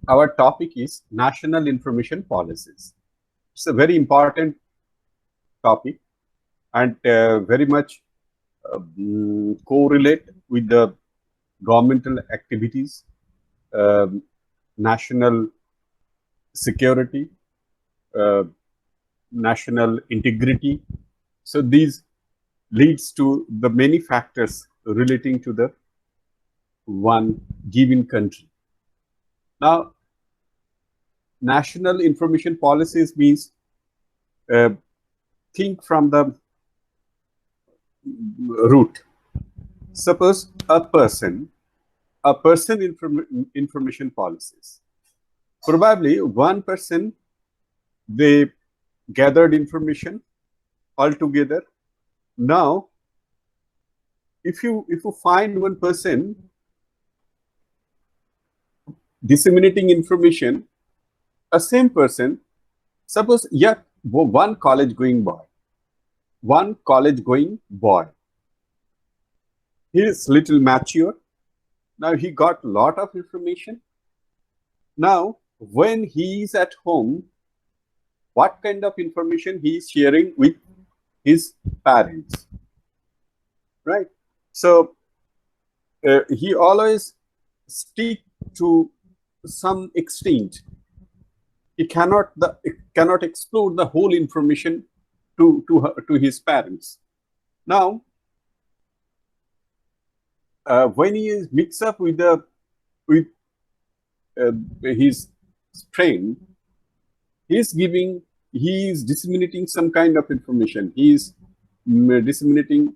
our topic is national information policies. It's a very important topic and very much correlate with the governmental activities, national security, uh, national integrity. So these leads to the many factors relating to the one given country. Now, national information policies means think from the root. Suppose a person information policies. Probably one person, they gathered information all together. Now, if you find one person disseminating information, a same person, suppose one college going boy, he is little mature. Now he got a lot of information. Now, when he is at home, what kind of information he is sharing with his parents, right? So he always stick to some extent. He cannot explore the whole information to his parents. Now, when he is mixed up with his friend, he is disseminating some kind of information. He is disseminating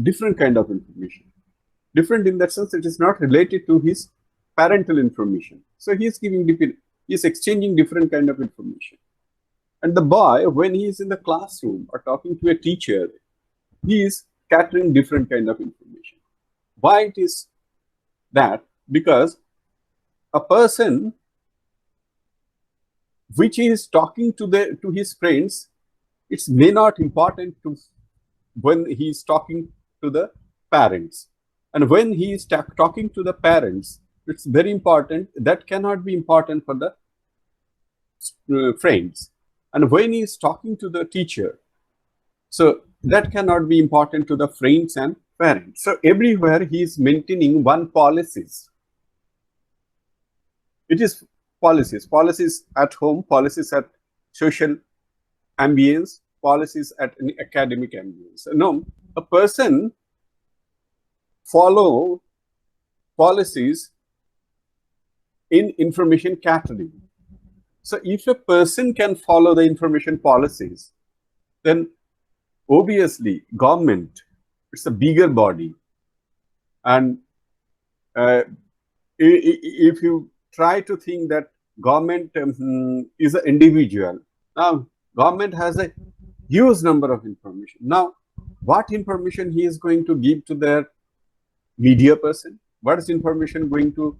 different kind of information. Different in that sense, it is not related to his parental information. So he is exchanging different kind of information. And the boy, when he is in the classroom or talking to a teacher, he is scattering different kind of information. Why it is that? Because a person which is talking to his friends, it's may not important to when he is talking to the parents. And when he is talking to the parents, it's very important. That cannot be important for the friends. And when he is talking to the teacher, so that cannot be important to the friends and parents. So everywhere he is maintaining one policies. It is policies at home, policies at social ambience, policies at an academic ambience. No, a person follow policies in information category. So if a person can follow the information policies, then obviously government, it's a bigger body. And if you try to think that government is an individual, now government has a huge number of information. Now, what information he is going to give to their media person? What is information going to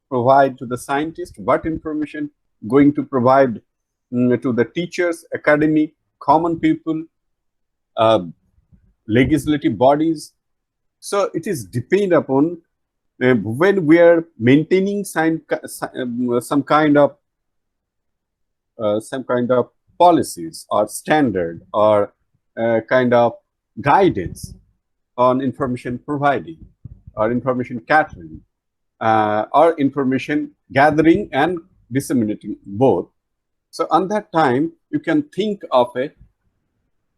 provide to the scientist? What information going to provide to the teachers, academy, common people, legislative bodies? So it is depend upon when we are maintaining some kind of policies or standard or kind of guidance on information providing or information gathering or information gathering and disseminating both. So on that time, you can think of a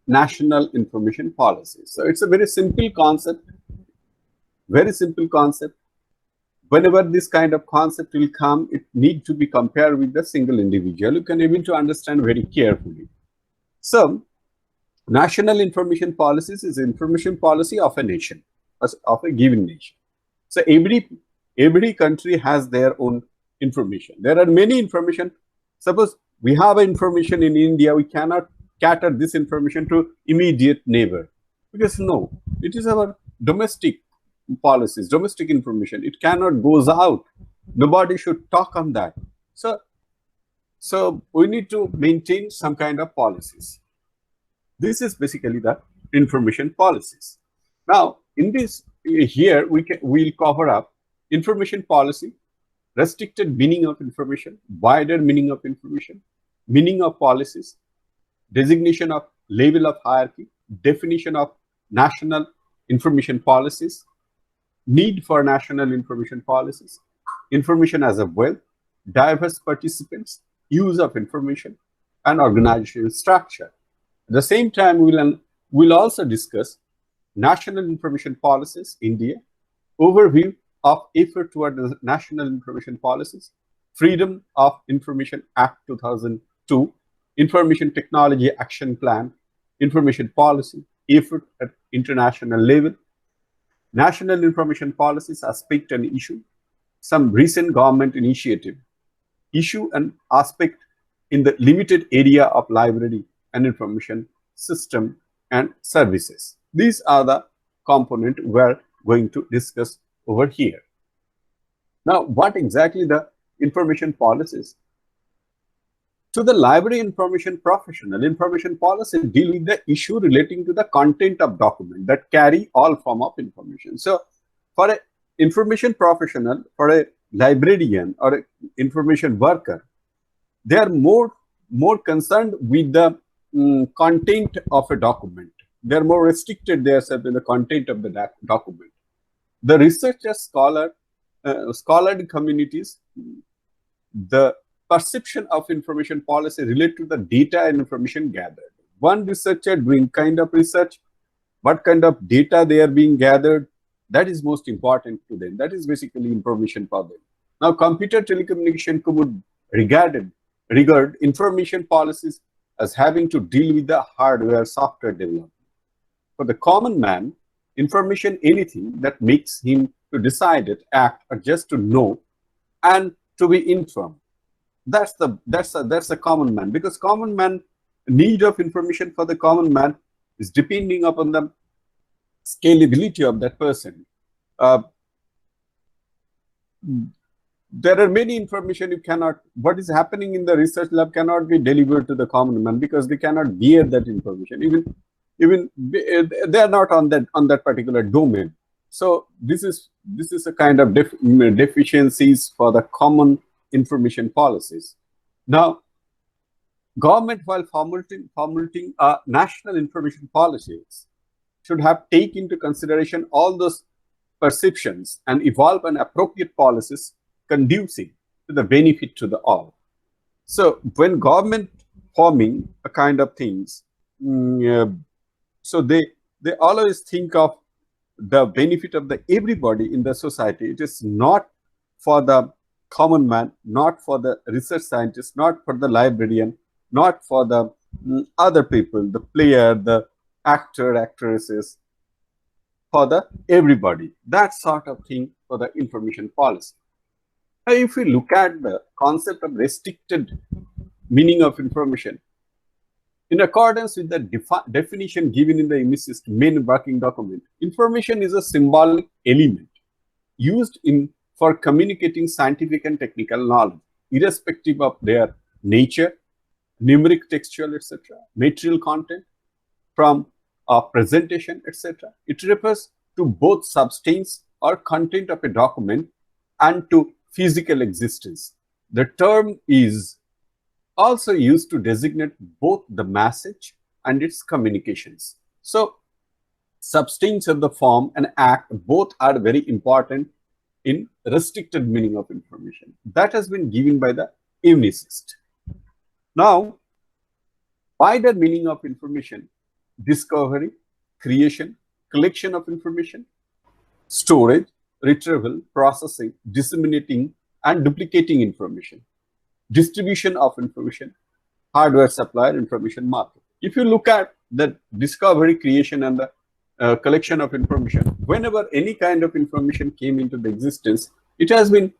national information policy. So it's a very simple concept, very simple concept. Whenever this kind of concept will come, it need to be compared with the single individual. You can able to understand very carefully. So national information policies is information policy of a nation, of a given nation. So every country has their own information. There are many information. Suppose we have information in India, we cannot cater this information to immediate neighbor, because no, it is our domestic policies, domestic information. It cannot goes out. Nobody should talk on that. So we need to maintain some kind of policies. This is basically the information policies. Now, in this here we'll cover up information policy, restricted meaning of information, wider meaning of information, meaning of policies, designation of level of hierarchy, definition of national information policies, need for national information policies, information as a wealth, diverse participants, use of information, and organizational structure. At the same time, we'll also discuss national information policies, India, overview of effort toward the national information policies, Freedom of Information Act 2002, Information Technology Action Plan, information policy, effort at international level, national information policies aspect and issue, some recent government initiative, issue and aspect in the limited area of library and information system and services. These are the components we're going to discuss over here. Now, what exactly the information policies? To the library information professional, information policy deal with the issue relating to the content of document that carry all form of information. So, for an information professional, for a librarian or an information worker, they are more concerned with the content of a document. They are more restricted themselves in the content of the document. The researcher, scholarly communities, the perception of information policy relate to the data and information gathered. One researcher doing kind of research, what kind of data they are being gathered, that is most important to them. That is basically information for them. Now, computer telecommunication could regard information policies as having to deal with the hardware, software development. For the common man, information, anything that makes him to decide it, act, or just to know and to be informed. That's a common man, because common man need of information for the common man is depending upon the scalability of that person. There are many information you cannot, what is happening in the research lab cannot be delivered to the common man because they cannot bear that information. Even they are not on that particular domain. So this is a kind of deficiencies for the common information policies. Now, government, while formulating national information policies, should have taken into consideration all those perceptions and evolve an appropriate policies conducive to the benefit to the all. So when government forming a kind of things, so they always think of the benefit of the everybody in the society. It is not for the common man, not for the research scientist, not for the librarian, not for the other people, the player, the actor, actresses, for the everybody. That sort of thing for the information policy. Now, if we look at the concept of restricted meaning of information, in accordance with the definition given in the m.l.i.s main working document, information is a symbolic element used for communicating scientific and technical knowledge, irrespective of their nature, numeric, textual, etc., material content, from presentation, etc. It refers to both substance or content of a document and to physical existence. The term is also used to designate both the message and its communications. So, substance of the form and act both are very important in restricted meaning of information. That has been given by the m.l.i.s. Now, wider meaning of information: discovery, creation, collection of information, storage, retrieval, processing, disseminating, and duplicating information, distribution of information, hardware supply, information market. If you look at the discovery, creation, and the collection of information, whenever any kind of information came into the existence, it has been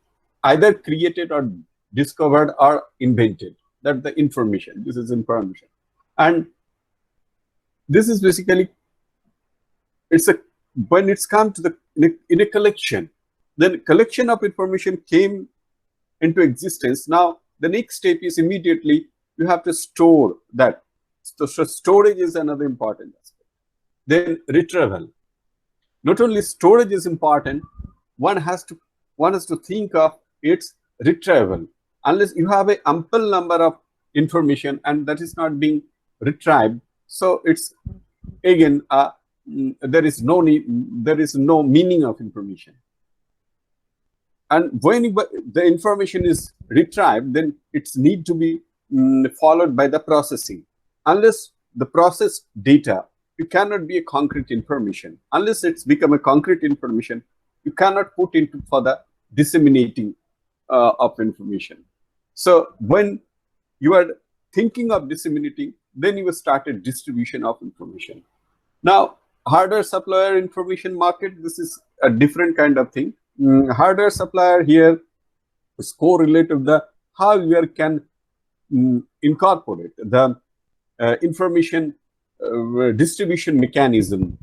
either created or discovered or invented. That's the information. This is information. And this is basically, when it's come to the, in a collection, then collection of information came into existence. Now, the next step is immediately you have to store that. So storage is another important aspect. Then retrieval. Not only storage is important, one has to think of its retrieval. Unless you have a ample number of information and that is not being retrieved, so it's again there is no need, there is no meaning of information. And when the information is retrieved, then it's need to be followed by the processing. Unless the processed data, it cannot be a concrete information. Unless it's become a concrete information, you cannot put into for the disseminating of information. So when you are thinking of disseminating, then you started distribution of information. Now, hardware supplier information market, this is a different kind of thing. Hardware supplier here is correlated to the how you can incorporate the information distribution mechanism,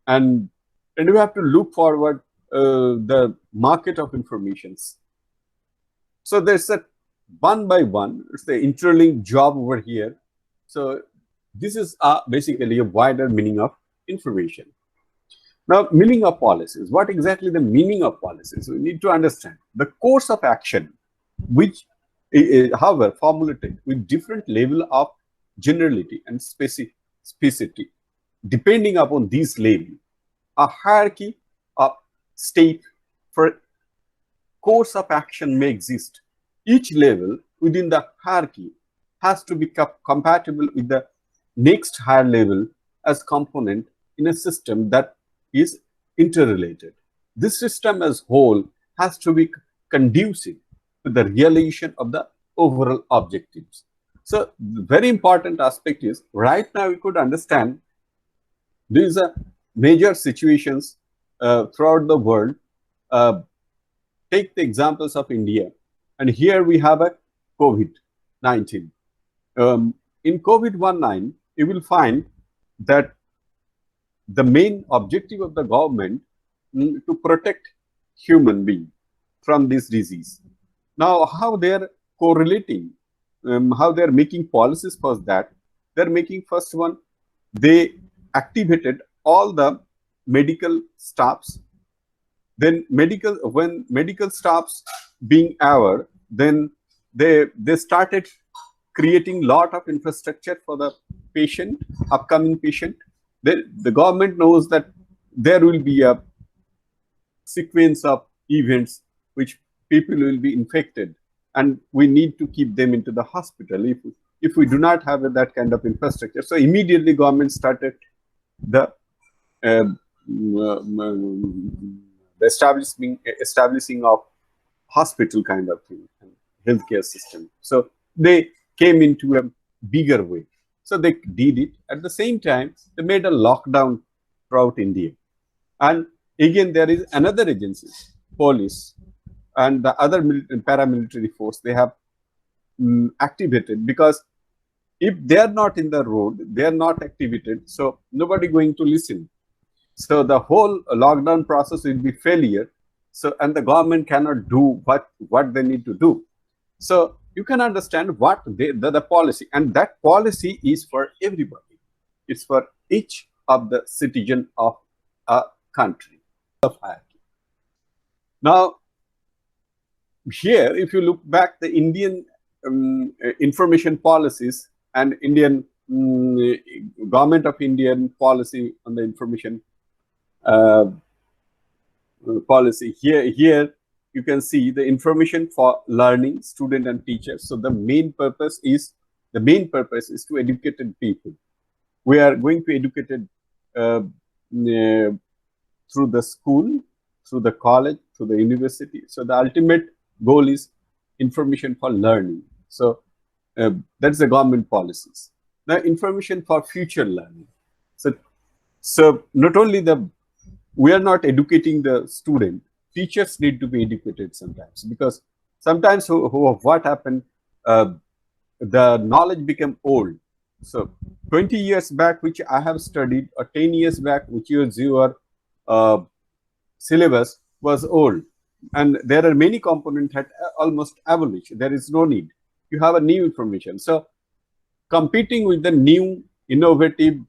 and we have to look forward the market of informations. So there's a one by one, it's the interlinked job over here. So this is basically a wider meaning of information. Now, meaning of policies. What exactly the meaning of policies? We need to understand the course of action, which, however, formulated with different level of generality and specificity. Depending upon these level, a hierarchy of state for course of action may exist. Each level within the hierarchy has to be compatible with the next higher level as component in a system that is interrelated. This system as whole has to be conducive to the realization of the overall objectives. So the very important aspect is right now we could understand these are major situations throughout the world. Take the examples of India, and here we have a COVID-19. In COVID-19, you will find that the main objective of the government to protect human being from this disease. Now, how they're correlating, how they're making policies for that, they're making first one, they activated all the medical staffs. Then when medical staffs being aware, then they started creating lot of infrastructure for the patient, upcoming patient. The government knows that there will be a sequence of events which people will be infected, and we need to keep them into the hospital if we do not have that kind of infrastructure. So immediately government started the establishing of hospital kind of thing and healthcare system. So they came into a bigger way. So they did it. At the same time, they made a lockdown throughout India. And again, there is another agency, police, and the other paramilitary force, they have activated, because if they are not in the road, they are not activated, so nobody going to listen. So the whole lockdown process will be failure. So, and the government cannot do what they need to do. So you can understand what the policy, and that policy is for everybody. It's for each of the citizen of a country of hierarchy. Now, here, if you look back, the Indian information policies and Indian government of Indian policy on the information policy. Here you can see the information for learning, student and teachers. So the main purpose is to educate people. We are going to educate through the school, through the college, through the university. So the ultimate goal is information for learning. So that's the government policies. Now, information for future learning. So not only we are not educating the student, teachers need to be educated sometimes, because sometimes what happened, the knowledge became old. So 20 years back, which I have studied, or 10 years back, which was your syllabus, was old. And there are many components that almost abolished. There is no need. You have a new information. So competing with the new innovative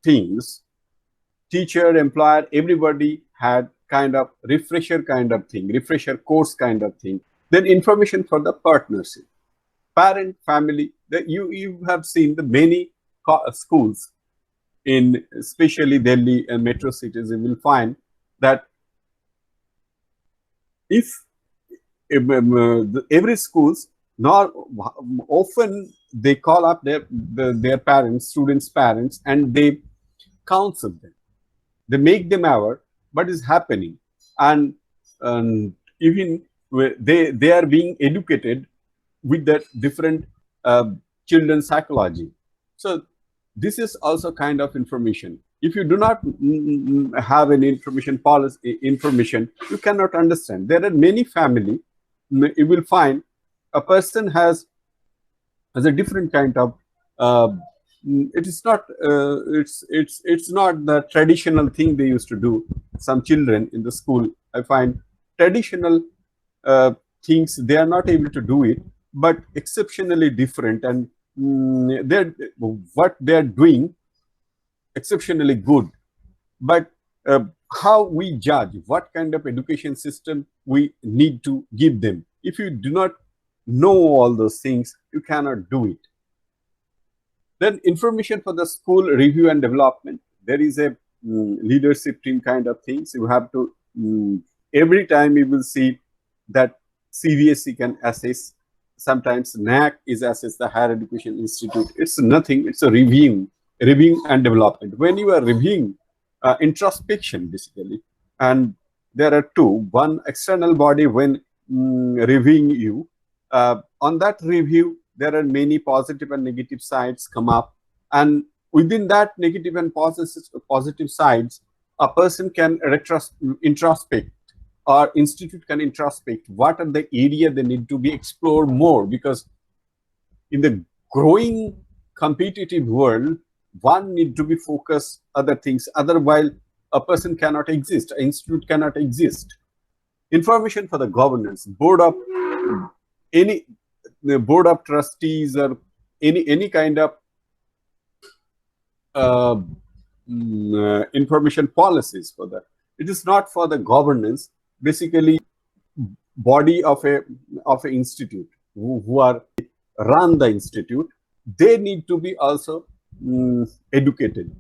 things, teacher, employer, everybody had kind of refresher kind of thing, refresher course kind of thing. Then information for the partnership, parent, family. That you have seen the many schools in especially Delhi and metro cities. You will find that if every schools, not often they call up their parents, students' parents, and they counsel them. They make them aware what is happening, and even they are being educated with that different uh, children's psychology. So this is also kind of information. If you do not have any information policy information, you cannot understand. There are many family, you will find a person has a different kind of it is not it's not the traditional thing they used to do. Some children in the school, I find traditional uh, things they are not able to do it, but exceptionally different, and they're what they're doing exceptionally good. But how we judge what kind of education system we need to give them, if you do not know all those things, you cannot do it. Then information for the school review and development. There is a leadership team kind of things. You have to every time you will see that CBSE can assess. Sometimes NAC is assess the Higher Education Institute. It's nothing. It's a review and development. When you are reviewing, introspection basically, and there are two. One external body when reviewing you. On that review, there are many positive and negative sides come up, and within that negative and positive sides, a person can introspect, or institute can introspect what are the area they need to be explored more, because in the growing competitive world, one need to be focused other things, otherwise a person cannot exist, an institute cannot exist. Information for the governance, board of any the board of trustees, or any kind of information policies for that. It is not for the governance. Basically, body of a institute who are run the institute, they need to be also educated.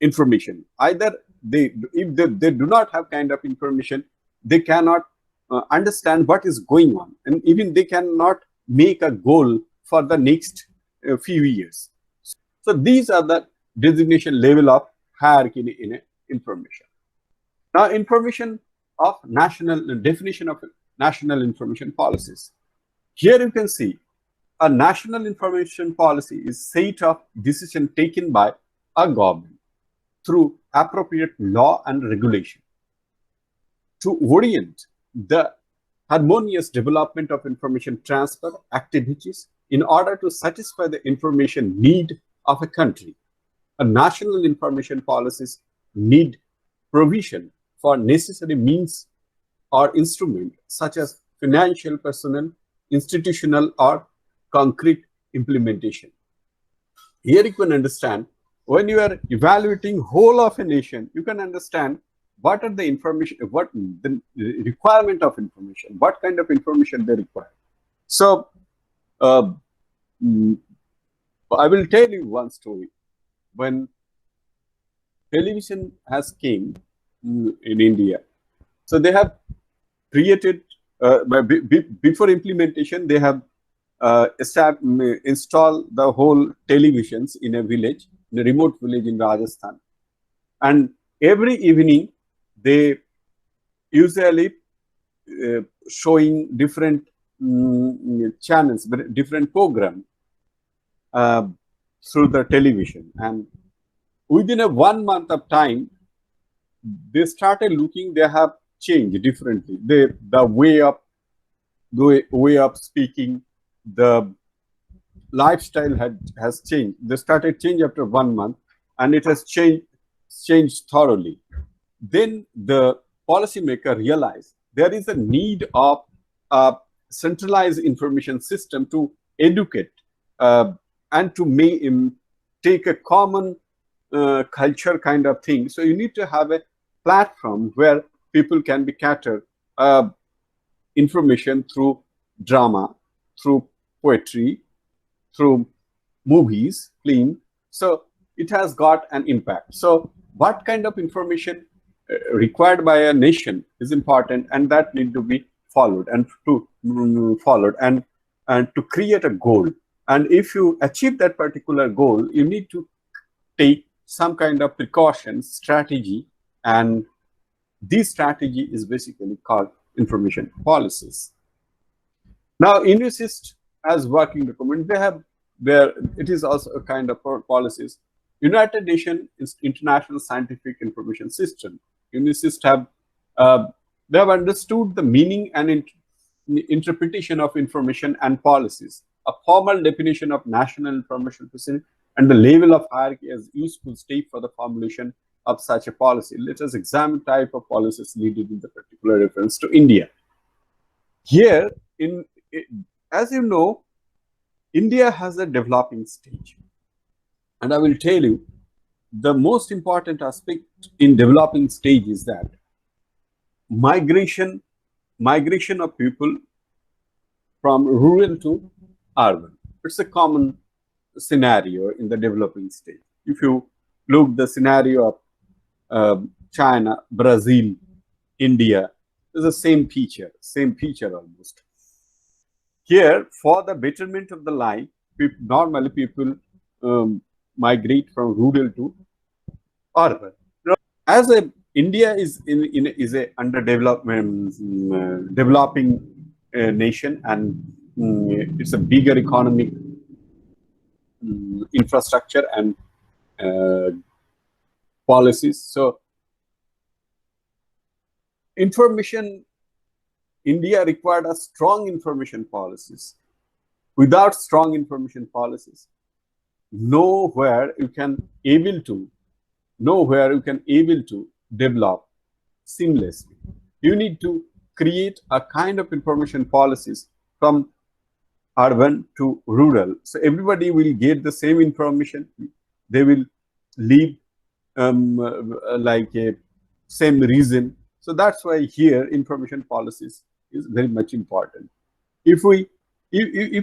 Information, either if they do not have kind of information, they cannot understand what is going on, and even they cannot make a goal for the next few years. So these are the designation level of hierarchy in information. Now, information of national definition of national information policies. Here you can see a national information policy is set of decision taken by a government through appropriate law and regulation to orient the harmonious development of information transfer activities in order to satisfy the information need of a country. A national information policies need provision for necessary means or instrument such as financial, personnel, institutional, or concrete implementation. Here you can understand, when you are evaluating whole of a nation, you can understand what are the information, what the requirement of information, what kind of information they require. So uh, I will tell you one story. When television has came in India, so they have created before implementation, they have install the whole televisions in a village, in a remote village in Rajasthan, and every evening they usually showing different channels, different program uh, through the television, and within a 1 month of time, they started looking. They have changed differently. The way of speaking, the lifestyle has changed. They started change after 1 month, and it has changed thoroughly. Then the policymaker realized there is a need of a centralized information system to educate and to take a common culture kind of thing. So you need to have a platform where people can be catered. information through drama, through poetry, through movies, film. So it has got an impact. So what kind of information required by a nation is important, and that need to be followed and to followed and to create a goal. And if you achieve that particular goal, you need to take some kind of precaution strategy, and this strategy is basically called information policies. Now, IGNOU as working document, they have where it is also a kind of policies. United Nations International Scientific Information System. IGNOU have they have understood the meaning and interpretation of information and policies, a formal definition of national information procedure, and the level of hierarchy as useful step for the formulation of such a policy. Let us examine type of policies needed in the particular reference to India. Here, as you know, India has a developing stage. And I will tell you, the most important aspect in developing stage is that migration of people from rural to urban. It's a common scenario in the developing stage. If you look the scenario of China, Brazil, India, it's the same feature almost. Here, for the betterment of the life, normally people migrate from rural to urban. As India is is a underdevelopment developing nation, and it's a bigger economic infrastructure and policies. So, India required a strong information policies. Without strong information policies, nowhere you can able to develop seamlessly. You need to create a kind of information policies from urban to rural. So everybody will get the same information. They will live like a same reason. So that's why here information policies is very much important. If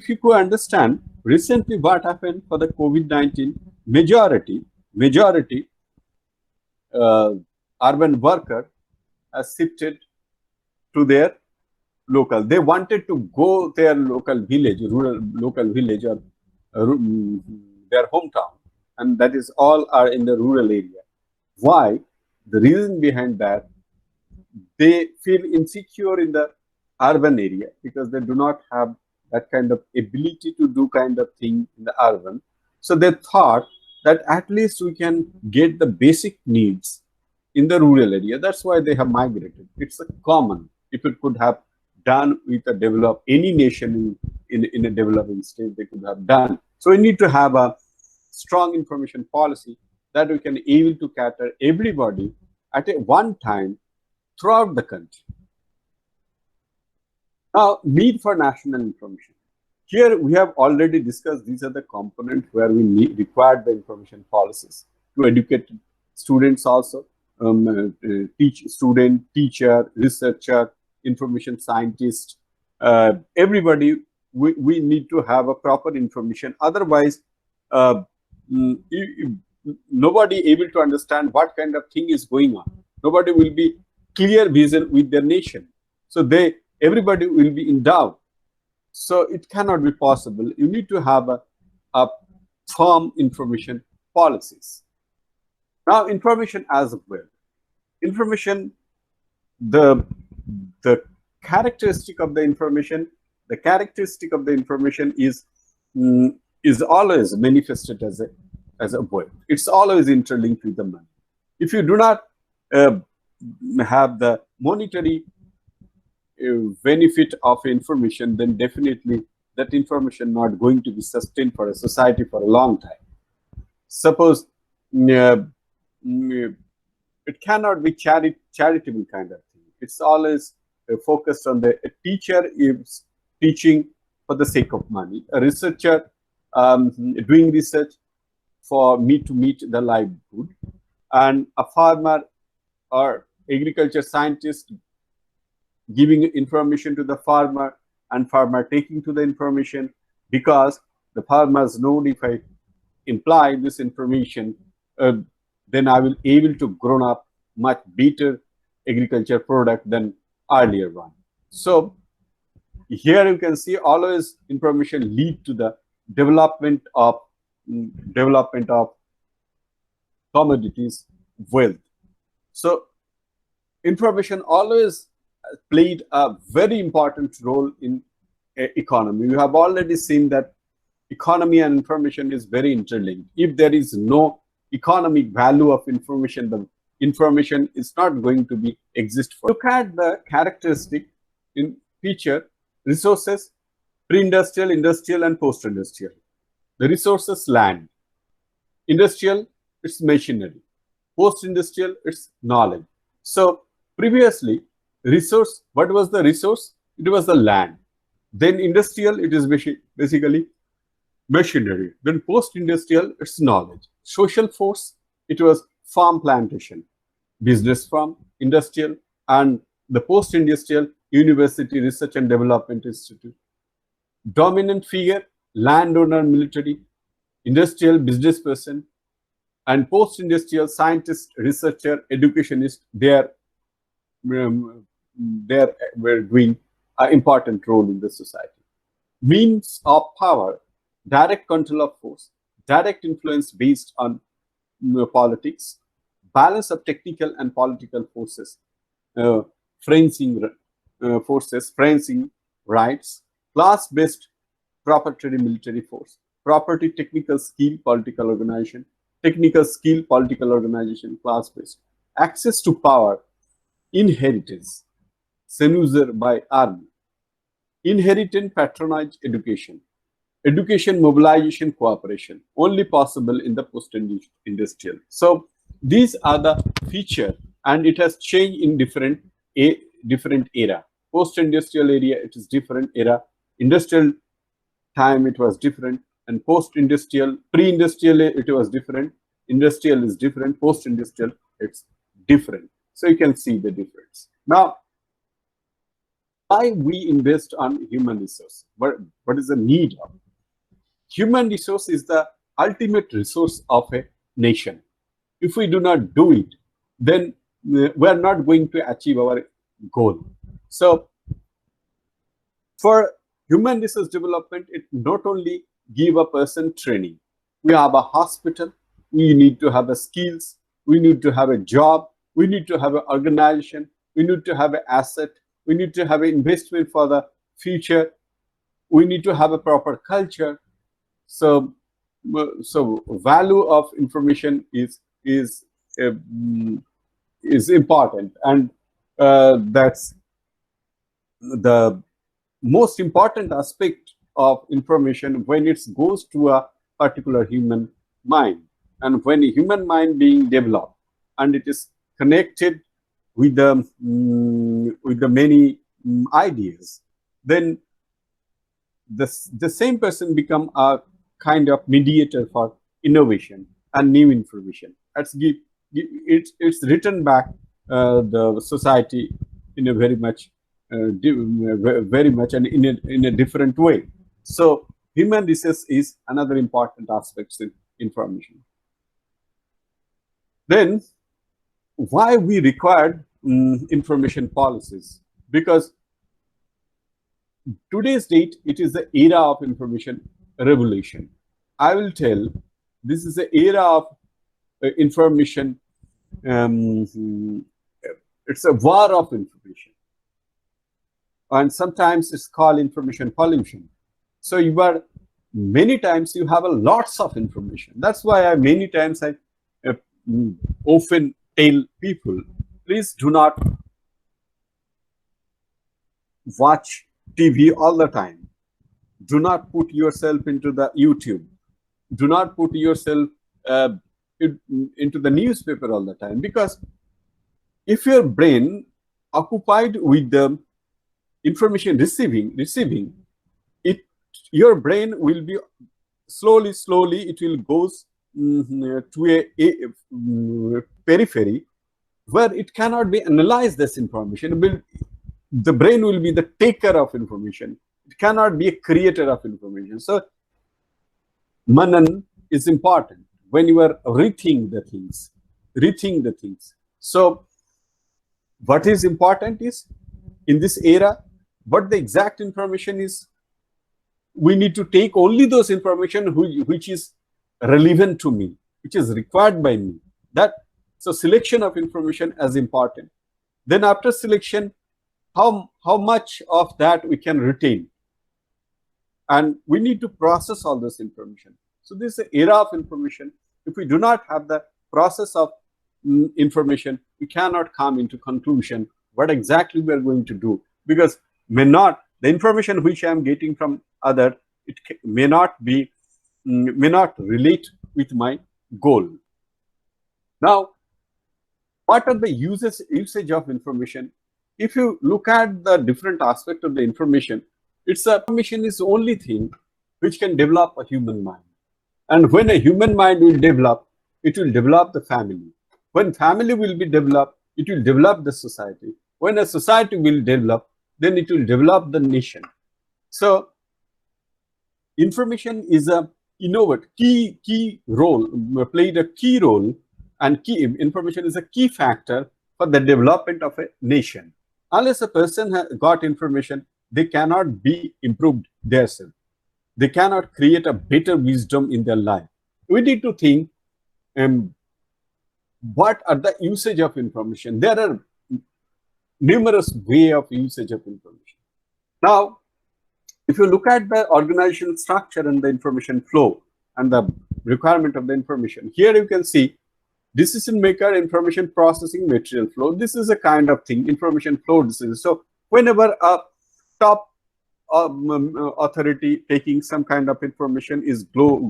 you could understand recently what happened for the COVID-19, majority urban worker has shifted to their local. They wanted to go their local village, local village, or their hometown, and that is all are in the rural area. Why? The reason behind that, they feel insecure in the urban area because they do not have that kind of ability to do kind of thing in the urban. So they thought that at least we can get the basic needs in the rural area. That's why they have migrated. It's a common. If it could have done with a develop any nation in a developing state, they could have done. So we need to have a strong information policy that we can able to cater everybody at a one time throughout the country. Now, need for national information. Here we have already discussed these are the components where we require the information policies to educate students also, student, teacher, researcher, information scientist, everybody. We need to have a proper information. Otherwise, nobody able to understand what kind of thing is going on. Nobody will be clear vision with their nation. So everybody will be in doubt. So it cannot be possible. You need to have a firm information policies. Now, information as well. Information, the characteristic of the information, is always manifested as a word. It's always interlinked with the money. If you do not have the monetary benefit of information, then definitely that information not going to be sustained for a society for a long time. Suppose it cannot be charitable kind of thing. It's always focused on a teacher is teaching for the sake of money. A researcher doing research for to meet the livelihood, and a farmer or agriculture scientist giving information to the farmer and farmer taking to the information, because the farmers know if I imply this information, uh, then I will able to grow up much better agriculture product than earlier one. So here you can see always information lead to the development of development of commodities, wealth. So information always played a very important role in economy. We have already seen that economy and information is very interlinked. If there is no economic value of information, the information is not going to be exist for. Look at the characteristic in feature resources, pre-industrial, industrial, and post-industrial. The resources: land. Industrial, it's machinery. Post-industrial, it's knowledge. So previously, resource, what was the resource? It was the land. Then industrial, it is basically machinery. Then post-industrial, it's knowledge. Social force, it was farm plantation, business farm, industrial, and the post-industrial university research and development institute. Dominant figure, landowner, military, industrial business person, and post-industrial scientist, researcher, educationist. They were doing an important role in the society. Means of power: direct control of force, direct influence based on politics, balance of technical and political forces, fencing fencing rights, class-based proprietary military force, property, technical skill, political organization, class-based, access to power, inheritance, seizure by army, inheritance, patronage, education, mobilization, cooperation, only possible in the post-industrial. So these are the feature, and it has changed in different era. Post-industrial area, it is different era. Industrial time, it was different, and post-industrial, pre-industrial, it was different. Industrial is different. Post-industrial, it's different. So you can see the difference. Now, why we invest on human resource? What is the need of human resource? Is the ultimate resource of a nation. If we do not do it, then we are not going to achieve our goal. So for human resource development, it not only give a person training. We have a hospital, we need to have a skills, we need to have a job, we need to have an organization, we need to have an asset, we need to have an investment for the future, we need to have a proper culture. So value of information is important, and that's the most important aspect of information when it goes to a particular human mind, and when a human mind being developed and it is connected with the many ideas, then the same person become a kind of mediator for innovation and new information. It's written back the society in a very much and in a different way. So human resource is another important aspect in information. Then why we required information policies? Because today's date, it is the era of information revolution. I will tell, this is the era of information. It's a war of information, and sometimes it's called information pollution. So many times you have a lots of information. That's why many times I often tell people, please do not watch TV all the time. Do not put yourself into the YouTube. Do not put yourself into the newspaper all the time, because if your brain occupied with the information receiving it, your brain will be slowly it will goes to a periphery where it cannot be analyzed. This information the brain will be the taker of information. It cannot be a creator of information. So Manan is important when you are rethink the things. Rethink the things. So what is important is, in this era, what the exact information is, we need to take only those information which is relevant to me, which is required by me. That, so selection of information is important. Then after selection, how much of that we can retain, and we need to process all this information. So this is an era of information. If we do not have the process of information, we cannot come into conclusion what exactly we are going to do, because the information which I am getting from other, it may not relate with my goal. Now, what are the usage of information? If you look at the different aspect of the information, information is the only thing which can develop a human mind. And when a human mind will develop, it will develop the family. When family will be developed, it will develop the society. When a society will develop, then it will develop the nation. So information is a key role, played a key role, and information is a key factor for the development of a nation. Unless a person has got information, they cannot be improved themselves. They cannot create a better wisdom in their life. We need to think, what are the usage of information? There are numerous ways of usage of information. Now, if you look at the organizational structure and the information flow and the requirement of the information, here you can see decision maker, information processing, material flow. This is a kind of thing, information flow decision. So whenever a top authority taking some kind of information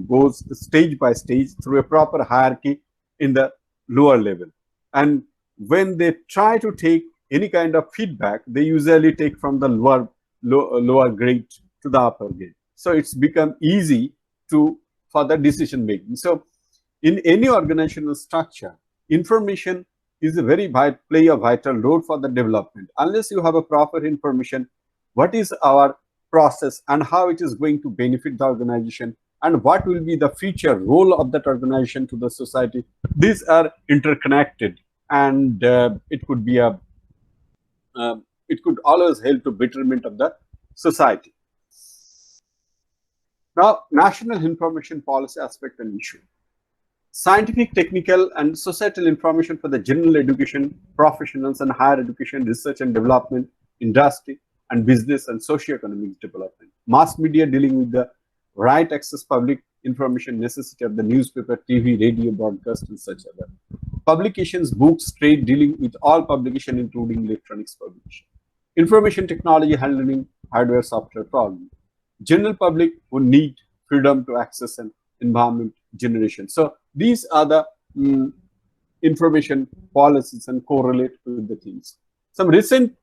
goes stage by stage through a proper hierarchy in the lower level, and when they try to take any kind of feedback, they usually take from the lower grade to the upper grade. So it's become easy for the decision making. So in any organizational structure, information is play a vital role for the development. Unless you have a proper information, what is our process and how it is going to benefit the organization, and what will be the future role of that organization to the society, these are interconnected, and it could always help to betterment of the society. Now, national information policy aspect and issue. Scientific, technical, and societal information for the general education, professionals and higher education, research and development, industry, and business and socio-economic development. Mass media dealing with the right access public information necessity of the newspaper, TV, radio, broadcast, and such other. Publications, books, trade dealing with all publication, including electronics publication. Information technology handling hardware, software problem. General public who need freedom to access and environment generation. So these are the information policies and correlate with the things. Some recent,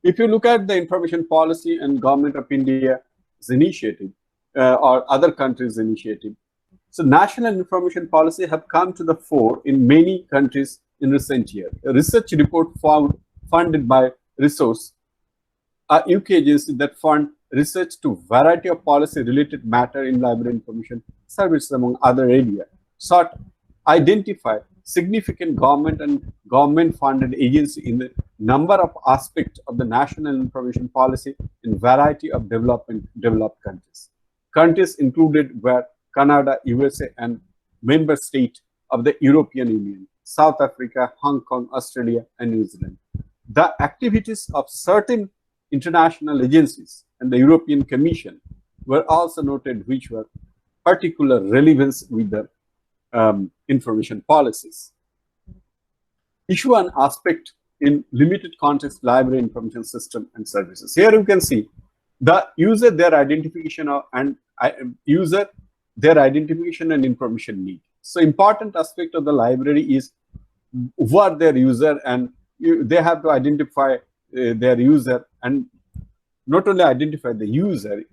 if you look at the information policy and Government of India's initiative or other countries' initiative, so national information policy have come to the fore in many countries in recent years. A research report funded by Resource, a UK agency that fund research to variety of policy-related matter in library information services, among other areas, sought identify significant government and government-funded agency in the number of aspects of the national information policy in variety of developed countries. Countries included were Canada, USA, and member state of the European Union, South Africa, Hong Kong, Australia, and New Zealand. The activities of certain international agencies and the European Commission were also noted, which were particular relevance with the information policies. Issue and aspect in limited context library information system and services. Here you can see the user, their identification and information need. So important aspect of the library is who are their user, and they have to identify their user, and not only identify the user,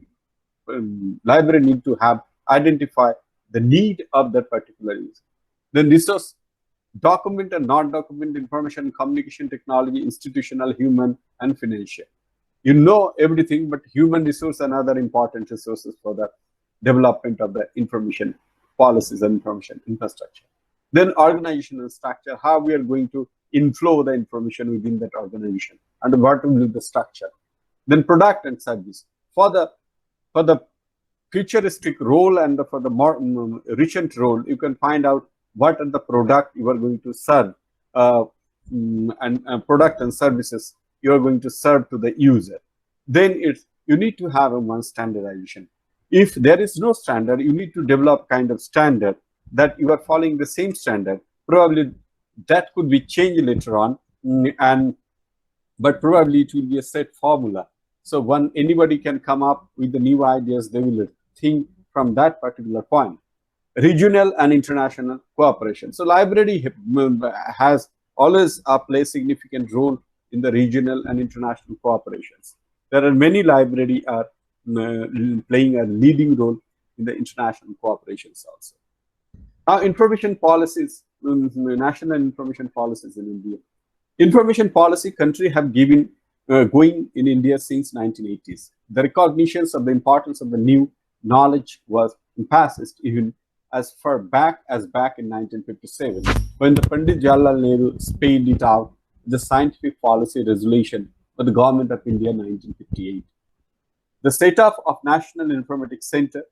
library need to have identify the need of that particular user. Then resource, document and non-document information, communication technology, institutional, human, and financial. You know everything, but human resource and other important resources for the development of the information policies and information infrastructure. Then organizational structure, how we are going to inflow the information within that organization and what will be the structure. Then product and service. For the futuristic role and for the more recent role, you can find out what are the product you are going to serve and product and services you are going to serve to the user. Then you need to have a one standardization. If there is no standard, you need to develop kind of standard that you are following the same standard. Probably that could be changed later on, but probably it will be a set formula. So when anybody can come up with the new ideas, they will think from that particular point. Regional and international cooperation. So library has always played significant role in the regional and international cooperations. There are many libraries are playing a leading role in the international cooperations also. Now, information policies, national information policies in India. Information policy country have given going in India since 1980s. The recognitions of the importance of the new knowledge was emphasized even as far back in 1957, when the Pandit Jawaharlal Nehru spelled it out, the scientific policy resolution for the government of India in 1958. The setup of National Informatics Center,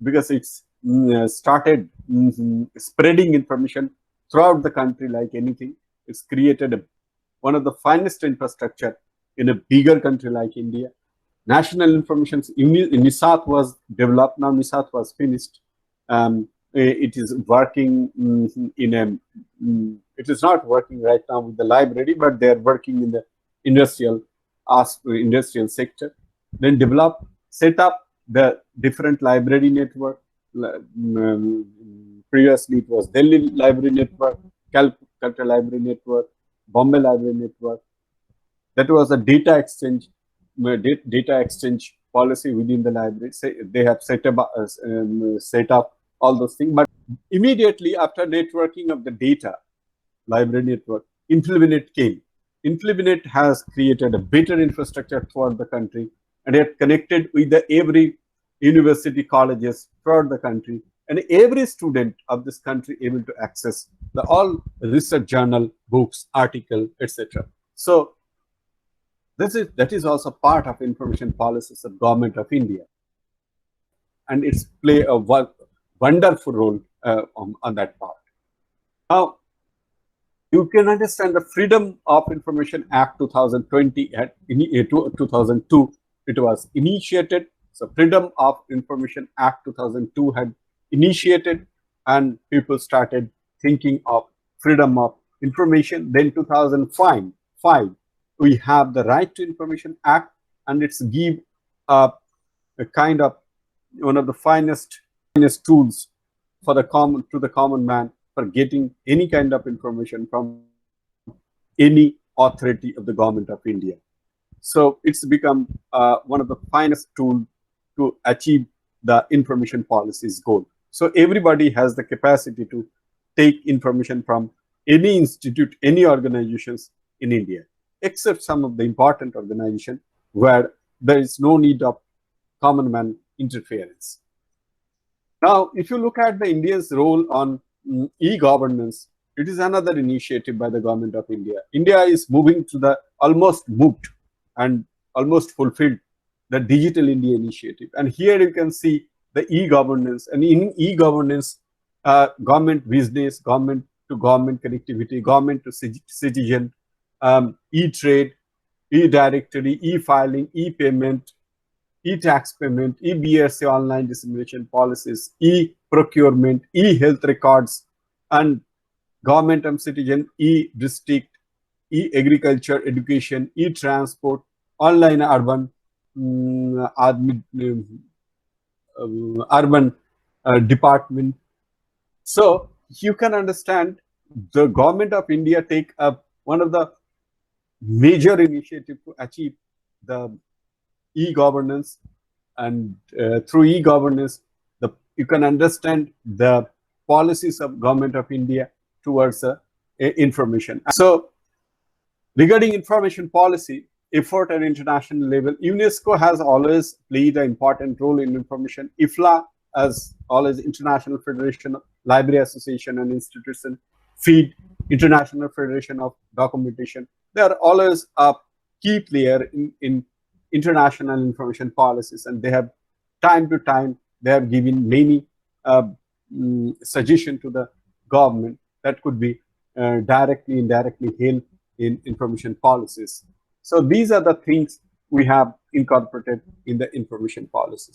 because it's started spreading information throughout the country like anything. It's created one of the finest infrastructure in a bigger country like India. National Information NISAT was developed. Now NISAT was finished. It is working it is not working right now with the library, but they are working in the industrial sector. Then set up the different library network. Previously it was Delhi Library Network, Calcutta Library Network, Bombay Library Network. That was a data exchange policy within the library. They have set up all those things. But immediately after networking of the data, library network, InfluVinet came. InfluVinet has created a better infrastructure throughout the country, and it connected with every university, colleges throughout the country, and every student of this country able to access all research journal, books, article, etc. So that is also part of information policies of Government of India, and it's play a wonderful role on that part. Now, you can understand the Freedom of Information Act 2020 at 2002. It was initiated. So Freedom of Information Act 2002 had initiated, and people started thinking of freedom of information. Then 2005, we have the Right to Information Act, and it's give a kind of one of the finest tools for the common man for getting any kind of information from any authority of the Government of India. So it's become one of the finest tools to achieve the information policies goal. So everybody has the capacity to take information from any institute, any organizations in India, except some of the important organizations where there is no need of common man interference. Now, if you look at the India's role on e-governance, it is another initiative by the Government of India. India is moving to the almost fulfilled the Digital India initiative. And here you can see the e-governance. And in e-governance, government business, government to government connectivity, government to citizen, e-trade, e-directory, e-filing, e-payment, e-tax payment, e-BSA online dissemination policies, e-procurement, e-health records, and government and citizen, e-district, e-agriculture, education, e-transport, online urban, urban department. So you can understand the Government of India take up one of the major initiative to achieve the e-governance, and through e-governance, you can understand the policies of Government of India towards information. So regarding information policy, effort at international level. UNESCO has always played an important role in information. IFLA, as always, International Federation of Library Association and Institution, FEED, International Federation of Documentation. They are always a key player in international information policies, and they have time to time they have given many suggestions to the government that could be directly, indirectly help in information policies. So these are the things we have incorporated in the information policies.